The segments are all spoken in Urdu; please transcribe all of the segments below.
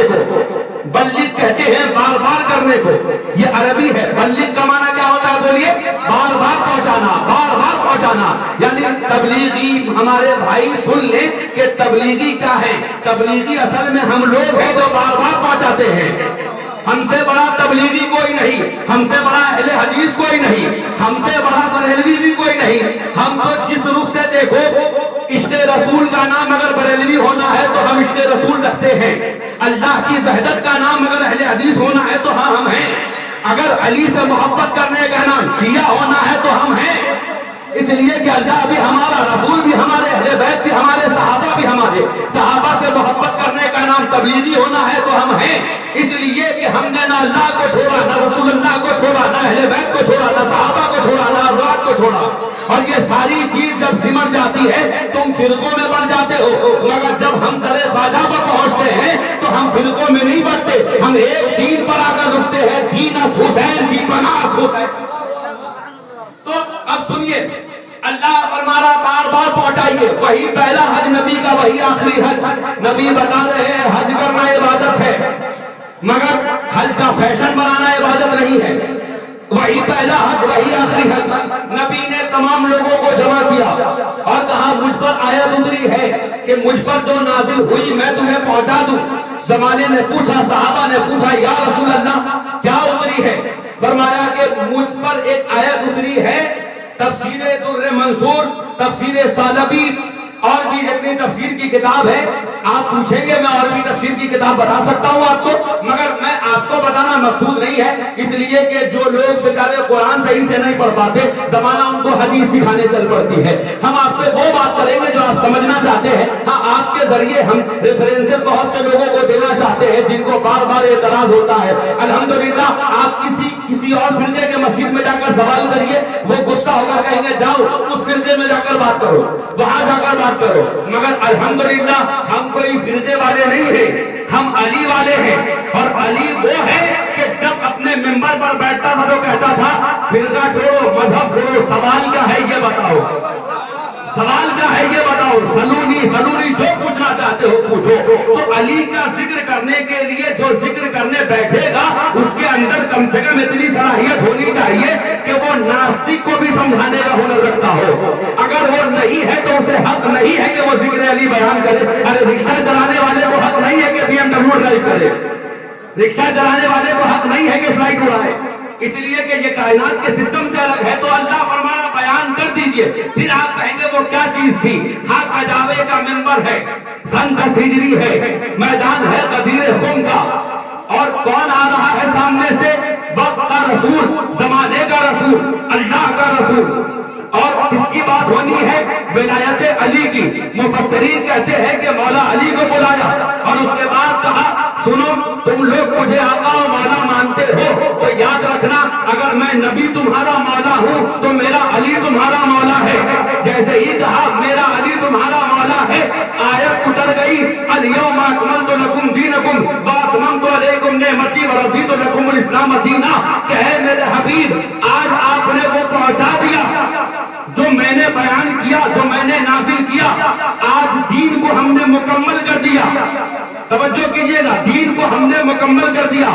کرنے کو، بلغ کہتے ہیں بار بار کرنے کو، یہ عربی ہے۔ بلغ کا معنی کیا ہوتا ہے بولیے؟ بار بار پہنچانا، بار بار پہنچانا۔ یعنی تبلیغی ہمارے بھائی سن لیں کہ تبلیغی کیا ہے؟ تبلیغی اصل میں ہم لوگ ہیں جو بار بار پہنچاتے ہیں۔ ہم سے بڑا تبلیغی کوئی نہیں، ہم سے بڑا اہل حدیث کوئی نہیں، ہم سے بڑا بریلوی بھی کوئی نہیں۔ ہم تو جس رخ سے دیکھو، عشق رسول کا نام اگر بریلوی ہونا ہے تو ہم عشق رسول رکھتے ہیں، اللہ کی وحدت کا نام اگر اہل حدیث ہونا ہے تو ہاں ہم ہیں، اگر علی سے محبت کرنے کا نام شیعہ ہونا ہے تو ہم ہیں۔ اس لیے کہ اللہ بھی ہمارا، رسول بھی ہمارے، اہل بیت بھی ہمارے، صحابہ بھی ہمارے، صحابہ سے محبت کرنے کا نام تبلیغی ہونا ہے تو ہم ہیں۔ اس لیے کہ ہم نے نہ اللہ کو چھوڑا، نہ رسول اللہ کو چھوڑا، نہ اہل بیت کو چھوڑا، نہ صحابہ کو چھوڑا، نہ حضرات کو چھوڑا۔ اور یہ ساری چیز جب سمٹ جاتی ہے تم فرقوں میں بڑھ جاتے ہو، مگر جب ہم در خواجہ پر پہنچتے ہیں تو ہم فرقوں میں نہیں بڑھتے، ہم ایک دین پر آ کر رکتے ہیں، دین حسین کی پناہ حسین۔ تو اب سنیے، اللہ فرمارا بار بار پہنچائیے، وہی پہلا حج نبی کا، وہی آخری حج۔ نبی بتا رہے ہیں حج کرنا عبادت ہے، مگر حج کا فیشن بنانا عبادت نہیں ہے۔ وہی پہلا حج، وہی آخری حج۔ نبی نے تمام لوگوں کو جمع کیا اور کہا مجھ پر آیت اتری ہے کہ مجھ پر جو نازل ہوئی میں تمہیں پہنچا دوں۔ زمانے نے پوچھا، صحابہ نے پوچھا یا رسول اللہ کیا اتری ہے؟ فرمایا کہ مجھ پر ایک آیت اتری ہے، تفسیر در منصور، تفسیر سالبی اور بھی اپنی تفسیر کی کتاب ہے۔ آپ پوچھیں گے میں اور بھی تفسیر کی کتاب بتا سکتا ہوں آپ کو، مگر میں آپ کو بتانا مقصود نہیں ہے، اس لیے کہ جو لوگ بیچارے قرآن صحیح سے نہیں پڑھ پاتے، زمانہ ان کو حدیث سکھانے چل پڑتی ہے۔ ہم آپ سے وہ بات کریں گے جو آپ سمجھنا چاہتے ہیں۔ ہاں، آپ کے ذریعے ہم ریفرنسز بہت سے لوگوں کو دینا چاہتے ہیں جن کو بار بار اعتراض ہوتا ہے۔ الحمدللہ آپ کسی اور فرقے کے مسجد میں جا کر سوال کریے، وہ غصہ ہو کر کہیں گے جاؤ اس فرقے میں جا کر بات کرو، وہاں جا کر بات کرو۔ مگر الحمدللہ ہم کوئی فرقے والے نہیں ہیں، ہم علی والے ہیں۔ اور علی وہ ہے کہ جب اپنے منبر پر بیٹھتا تھا تو کہتا تھا فرقہ چھوڑو، مذہب چھوڑو، سوال کیا ہے یہ بتاؤ، سوال کیا ہے یہ بتاؤ، سلونی جو پوچھنا چاہتے ہو پوچھو۔ تو علی کا ذکر کرنے کے لیے جو ذکر کرنے بیٹھے گا اس کے اندر کم سے کم اتنی صلاحیت ہونی چاہیے کہ وہ ناستک کو بھی سمجھانے کا ہنر رکھتا ہو۔ اگر وہ نہیں ہے تو اسے حق نہیں ہے کہ وہ ذکر علی بیان کرے۔ ارے رکشہ چلانے والے کو حق نہیں ہے کہ BMW ڈرائیو کرے، رکشہ چلانے والے کو حق نہیں ہے کہ فلائٹ اڑائے، اس لیے کہ یہ کائنات کے سسٹم سے الگ ہے۔ تو اللہ فرمانا بیان کر دیجئے۔ پھر آپ کہیں گے وہ کیا چیز تھی؟ حق اجاوے کا منبر ہے، سن 10 ہجری ہے، میدان ہے غدیر خم کا، اور کون آ رہا ہے سامنے سے؟ وقت کا رسول، زمانے کا رسول، اللہ کا رسول۔ اور اس کی بات ہونی ہے ولایت علی کی۔ مفسرین کہتے ہیں کہ مولا علی کو بلایا اور اس کے بعد کہا سنو تم لوگ مجھے آقا و مولا مانتے ہو تو یاد رکھنا اگر میں نبی تمہارا مولا ہوں تو میرا علی تمہارا مولا ہے۔ جیسے ہی کہا میرا علی تمہارا مولا ہے، آیت اتر گئی الیوم اکملت لکم دینکم واتممت علیکم نعمتی ورضیت لکم الاسلام دینا۔ کہ اے میرے حبیب آج آپ نے وہ پہنچا دیا جو میں نے بیان کیا، جو میں نے نازل کیا، آج دین کو ہم نے مکمل کر دیا۔ توجہ کیجئے گا، دین کو ہم نے مکمل کر دیا۔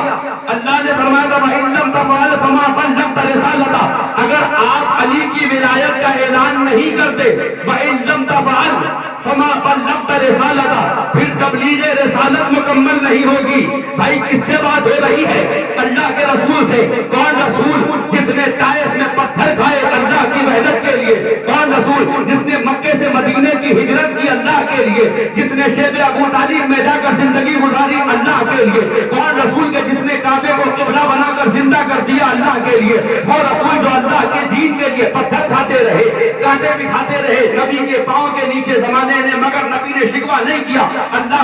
اللہ نے فرمایا تھا وَإِن لَمْ تَفْعَلْ فَمَا بَلَّغْتَ رِسَالَتَهُ، اگر آپ علی کی ولایت کا اعلان نہیں کرتے وَإِن لَمْ تَفْعَلْ فَمَا بَلَّغْتَ رِسَالَتَهُ، پھر تبلیغ رسالت مکمل نہیں ہوگی۔ بھائی کس سے بات ہو رہی ہے؟ اللہ کے رسول سے۔ کون رسول؟ جس نے طائف میں پتھر کھائے اللہ کی وحدت کے لیے۔ کون رسول؟ جس نے مکے سے مدینے کی ہجرت کی اللہ کے لیے، جس نے شیب ابو طالب میں جا کر زندگی گزاری اللہ کے لیے۔ کون رسول کے جس نے کعبے کو قبلہ بنا کر زندہ کر دیا اللہ کے لیے۔ وہ رسول جو اللہ کے دین کے لیے پتھر کھاتے رہے، کانٹے بٹھاتے رہے نبی کے پاؤں کے نیچے زمانے نے، مگر نبی نے شکوہ نہیں کیا، اللہ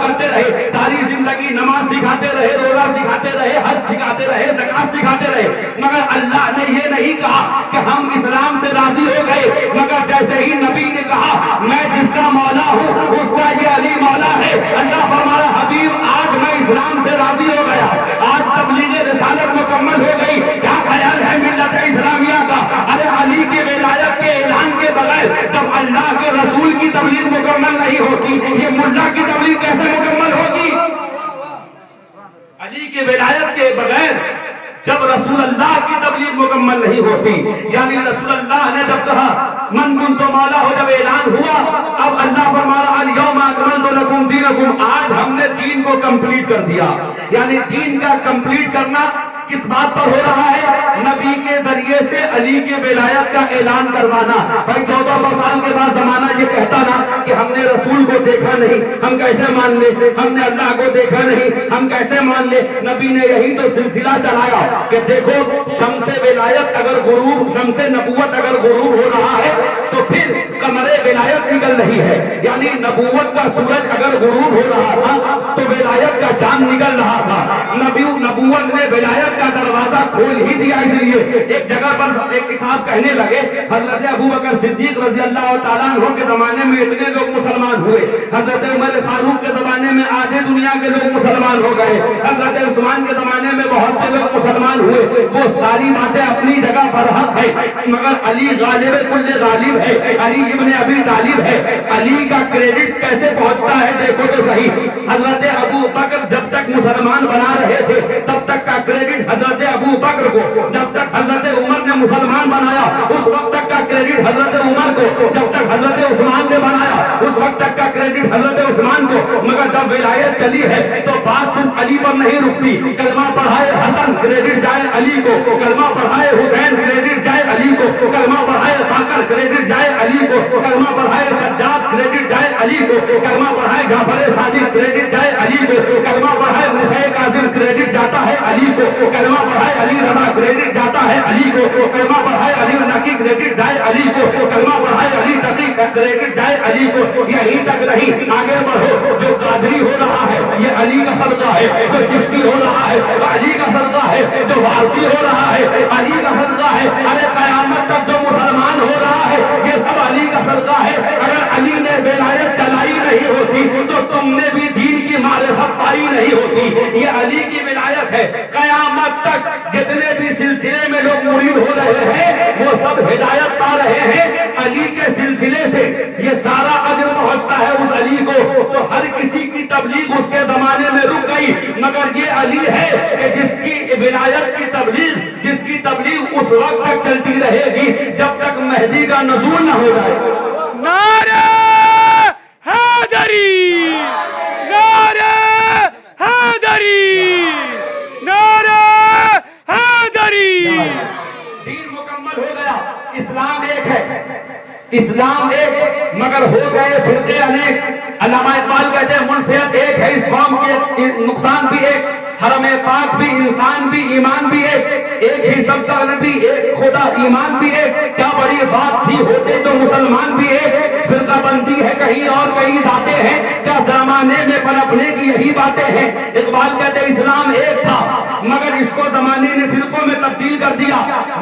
کرتے رہے، ساری زندگی نماز سکھاتے رہے، روزہ سکھاتے رہے، حج سکھاتے رہے، زکات سکھاتے رہے، مگر اللہ نے یہ نہیں کہا کہ ہم اسلام سے راضی ہو گئے، مگر جیسے ہی نبی نے کہا میں جس کا مولا ہوں اس کا یہ علی مولا ہے، اللہ فرمایا حبیب آج میں اسلام سے راضی ہو گیا، آج تبلیغ رسالت مکمل ہو گئی۔ کیا خیال ہے ملت اسلامیہ کا؟ ارے علی کی ولایت کے اعلان کے بغیر جب اللہ کے رسول کی تبلیغ مکمل نہیں ہوتی، یہ ملا کی تبلیغ کیسے مکمل ہوگی؟ نہیں ہوتی. یعنی رسول اللہ نے جب کہا من کنت مولا ہو، جب اعلان ہوا، اب اللہ فرما رہا الیوم اکملت لکم دینکم، آج ہم نے دین کو کمپلیٹ کر دیا. یعنی دین کا کمپلیٹ کرنا کس بات پر ہو رہا ہے؟ نبی کے ذریعے سے علی کے ولایت کا اعلان کروانا. بھائی 1400 سال کے بعد زمانہ یہ کہتا نا کہ ہم نے رسول کو دیکھا نہیں، ہم کیسے مان لیں؟ ہم نے اللہ کو دیکھا نہیں، ہم کیسے مان لیں؟ نبی نے یہی تو سلسلہ چلایا کہ دیکھو شمس ولایت اگر غروب، شمس نبوت اگر غروب ہو رہا ہے تو پھر قمر ولایت نکل رہی ہے. یعنی نبوت کا سورج اگر غروب ہو رہا تھا تو ولایت کا چاند نکل رہا تھا. نبوت نے ولایت کا دروازہ کھول ہی دیا. اس لیے ایک جگہ پر ایک صاحب کہنے لگے حضرت ابو بکر صدیق رضی اللہ تعالیٰ عنہ کے زمانے میں اتنے لوگ مسلمان ہوئے، حضرت عمر فاروق کے زمانے میں آدھے دنیا کے لوگ مسلمان ہو گئے، حضرت عثمان کے زمانے میں بہت سے لوگ مسلمان ہوئے. وہ ساری باتیں اپنی جگہ پر حق ہے، مگر علی غالب کل غالب ہے، علی ابن ابی طالب ہے. علی کا کریڈٹ کیسے پہنچتا ہے دیکھو تو صحیح. حضرت ابو بکر جب تک مسلمان بنا رہے تھے تب تک کا کریڈٹ حضرت ابو بکر کو، جب تک حضرت عمر نے مسلمان بنایا اس وقت تک کا کریڈٹ حضرت عمر کو، جب تک حضرت عثمان نے بنایا اس وقت تک کا کریڈٹ حضرت عثمان کو. مگر جب ولایت چلی ہے تو بات صرف علی پر نہیں رکتی. کلمہ پڑھائے حسن کریڈٹ جائے علی کو، کلمہ پڑھائے حسین کریڈٹ جائے علی کو، کلمہ پڑھائے باقر کریڈٹ جائے علی کو، کلمہ پڑھائے سجاد کریڈٹ جائے علی کو، کلمہ پڑھائے جعفر صادق کریڈٹ جائے علی کو، کلمہ پڑھائے موسیٰ کاظم کریڈٹ جاتا ہے علی کو، کلمہ پڑھائے علی رضا کریڈٹ جاتا ہے علی کو، کلمہ پڑھائے علی نقی کریڈٹ جائے علی کو، کلمہ پڑھائے علی تقی کریڈٹ جائے علی کو. یہی تک نہیں، آگے بڑھو. جو قادری ہو رہا ہے یہ علی کا صدقہ ہے، جو چشتی ہو رہا ہے وہ علی کا صدقہ ہے، جو وارثی ہو رہا ہے علی کا صدقہ ہے. ارے قیامت تک جو مسلمان ہو رہا ہے یہ سب علی کا صدقہ ہے. اگر علی نے ولایت چلائی نہیں ہوتی تو تم نے بھی دین کی معرفت پائی نہیں ہوتی. یہ علی کی ولایت ہے. قیامت تک جتنے بھی سلسلے میں لوگ مرید ہو رہے ہیں وہ سب ہدایت پا رہے ہیں علی کے سلسلے سے. یہ سارا اجر پہنچتا ہے اس علی کو. تو ہر کسی کی تبلیغ اس کے زمانے میں رک گئی، مگر یہ علی ہے کہ جس کی ولایت کی تبلیغ، جس کی تبلیغ اس وقت تک چلتی رہے گی جب تک مہدی کا نزول نہ ہو جائے. نعرہ حیدری، نعرہ حیدری، نعرہ حیدری. دین مکمل ہو گیا. اسلام ایک ہے، اسلام ایک، مگر ہو گئے فرقے انیک. علامہ اقبال کہتے ہیں منفیت ایک ہے اس قوم کی، نقصان بھی ایک، حرم پاک بھی، انسان بھی، ایمان بھی ایک ہی سب کا نبی، ایک خدا، ایمان بھی ایک. کیا بڑی بات تھی ہوتے تو مسلمان بھی ایک. فرقہ بندی ہے کہیں اور کہیں ذاتیں ہیں، کیا زمانے میں پنپنے کی یہی باتیں ہیں. اقبال کہتے ہیں اسلام ایک تھا مگر اس کو زمانے نے فرقوں میں تبدیل کر دیا.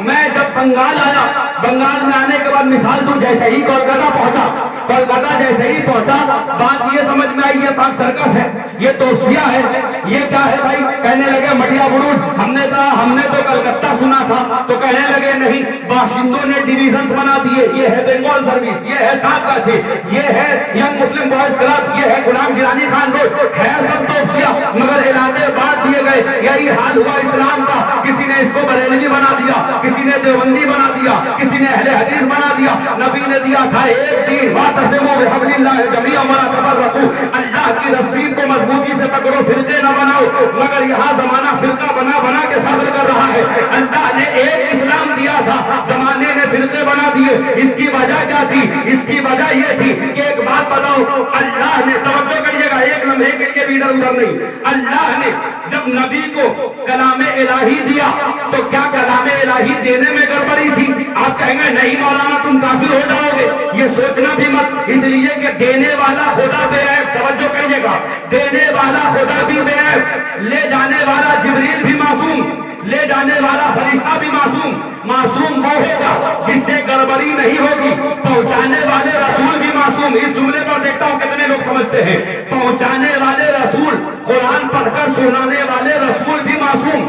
میں جب بنگال آیا، بنگال میں آنے کے بعد مثال تو جیسے ہی کولکاتہ پہنچا، کولکاتہ جیسے ہی پہنچا بات یہ سمجھ میں آئی یہ پاک سرکس ہے، یہ توسیہ ہے، یہ کیا ہے بھائی. کہنے لگے مٹیا بڑود. ہم نے کہا ہم نے تو کلکتہ سنا تھا. تو کہنے لگے نہیں، باشندوں نے ڈیویژنز بنا دیے. یہ ہے بنگال سروس، یہ ہے صاحب گاچھی، یہ ہے ینگ مسلم بوائز کلب، یہ ہے غلام گیلانی خان روڈ. ہے سب توسیہ مگر علاقے بانٹ دیے گئے. یہی حال ہوا اسلام کا. کسی نے اس کو بریلوی بنا دیا، کسی نے دیوبندی بنا دیا، کسی نے اہل حدیث بنا دیا. نبی نے دیا تھا ایک دین، واعتصموا بحبل اللہ جميعا ولا تفرقوا. اللہ کی رسید کو مضبوطی سے پکڑو، فرقے نہ بناؤ. مگر یہاں زمانہ فرقہ بنا بنا کے فخر کر رہا ہے. اللہ نے ایک اسلام دیا تھا، زمانے نے فرقے بنا دیے. اس کی وجہ کیا تھی؟ اس کی وجہ یہ تھی کہ ایک بات بتاؤ، اللہ نے، توجہ کریے گا ایک لمحے کے لیے بھی ادھر ادھر نہیں، اللہ نے جب نبی کو کلام الہی دیا تو کیا کلام الہی دینے میں گڑبڑی تھی؟ آپ کہیں گے نہیں مولانا تم کافر ہو جاؤ گے. یہ سوچنا بھی مت، اس لیے کہ دینے والا خدا بے عیب. توجہ کریے گا، دینے والا خدا بھی بے عیب، لے جانے والا جبریل بھی معصوم، لے جانے والا فرشتہ بھی معصوم. معصوم وہ ہوگا جس سے گڑبڑی نہیں ہوگی. پہنچانے والے رسول بھی معصوم. اس جملے پر دیکھتا ہوں کتنے لوگ سمجھتے ہیں. پہنچانے والے رسول، قرآن پڑھ کر سنانے والے رسول بھی معصوم.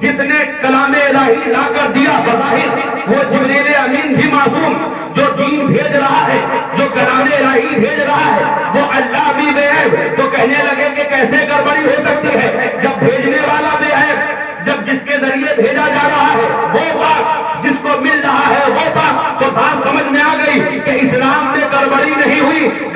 جس نے کلام الہی لا کر دیا بظاہر وہ جبریل امین بھی معصوم. جو دین بھیج رہا ہے، جو کلام الہی بھیج رہا ہے وہ اللہ بھی بے عیب. تو کہنے لگے کہ کیسے گڑبڑی ہو سکتی ہے جب بھیجنے والا بے عیب، جب جس کے ذریعے بھیجا جا رہا ہے وہ بات جس کو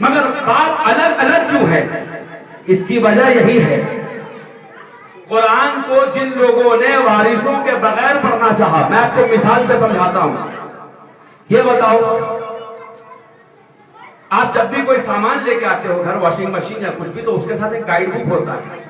مگر بات الگ الگ کیوں ہے؟ اس کی وجہ یہی ہے، قرآن کو جن لوگوں نے وارثوں کے بغیر پڑھنا چاہا، میں آپ کو مثال سے سمجھاتا ہوں. یہ بتاؤ، آپ جب بھی کوئی سامان لے کے آتے ہو گھر، واشنگ مشین یا کچھ بھی، تو اس کے ساتھ ایک گائیڈ بک ہوتا ہے.